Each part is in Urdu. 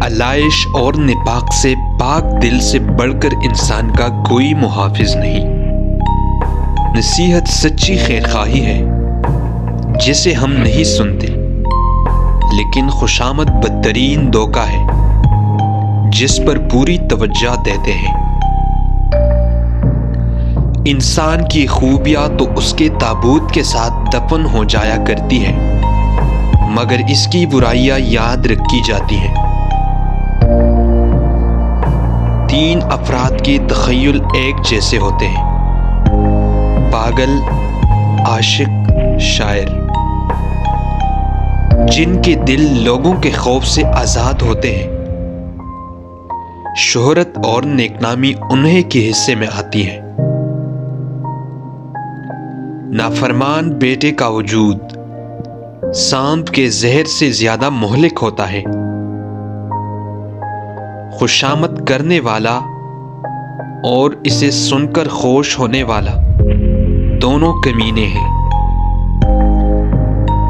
علائش اور نفاق سے پاک دل سے بڑھ کر انسان کا کوئی محافظ نہیں۔ نصیحت سچی خیرخواہی ہے جسے ہم نہیں سنتے، لیکن خوشامد بدترین دھوکہ ہے جس پر پوری توجہ دیتے ہیں۔ انسان کی خوبیاں تو اس کے تابوت کے ساتھ دفن ہو جایا کرتی ہیں، مگر اس کی برائیاں یاد رکھی جاتی ہیں۔ 3 افراد کے تخیل ایک جیسے ہوتے ہیں: پاگل، عاشق، شاعر، جن کے دل لوگوں کے خوف سے آزاد ہوتے ہیں۔ شہرت اور نیکنامی انہیں کے حصے میں آتی ہے۔ نافرمان بیٹے کا وجود سانپ کے زہر سے زیادہ مہلک ہوتا ہے۔ خوشامد کرنے والا اور اسے سن کر خوش ہونے والا دونوں کمینے ہیں۔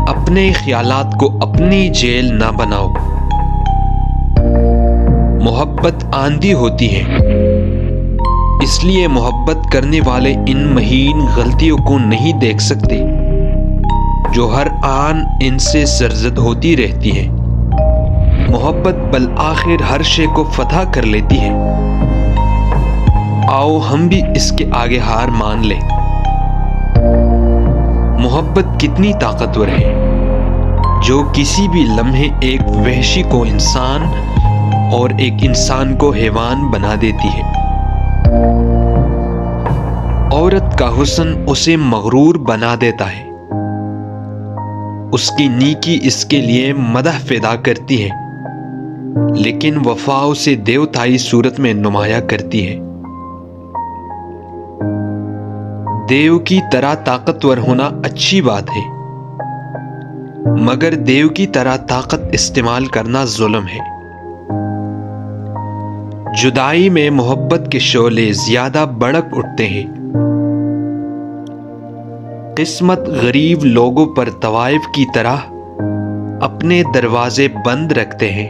اپنے خیالات کو اپنی جیل نہ بناؤ۔ محبت آندھی ہوتی ہے، اس لیے محبت کرنے والے ان مہین غلطیوں کو نہیں دیکھ سکتے جو ہر آن ان سے سرزد ہوتی رہتی ہے۔ محبت بالآخر ہر شے کو فتح کر لیتی ہے۔ آؤ ہم بھی اس کے آگے ہار مان لیں۔ محبت کتنی طاقتور ہے جو کسی بھی لمحے ایک وحشی کو انسان اور ایک انسان کو حیوان بنا دیتی ہے۔ عورت کا حسن اسے مغرور بنا دیتا ہے، اس کی نیکی اس کے لیے مدح پیدا کرتی ہے، لیکن وفا اسے دیوتائی صورت میں نمایاں کرتی ہے۔ دیو کی طرح طاقتور ہونا اچھی بات ہے، مگر دیو کی طرح طاقت استعمال کرنا ظلم ہے۔ جدائی میں محبت کے شعلے زیادہ بھڑک اٹھتے ہیں۔ قسمت غریب لوگوں پر طوائف کی طرح اپنے دروازے بند رکھتے ہیں۔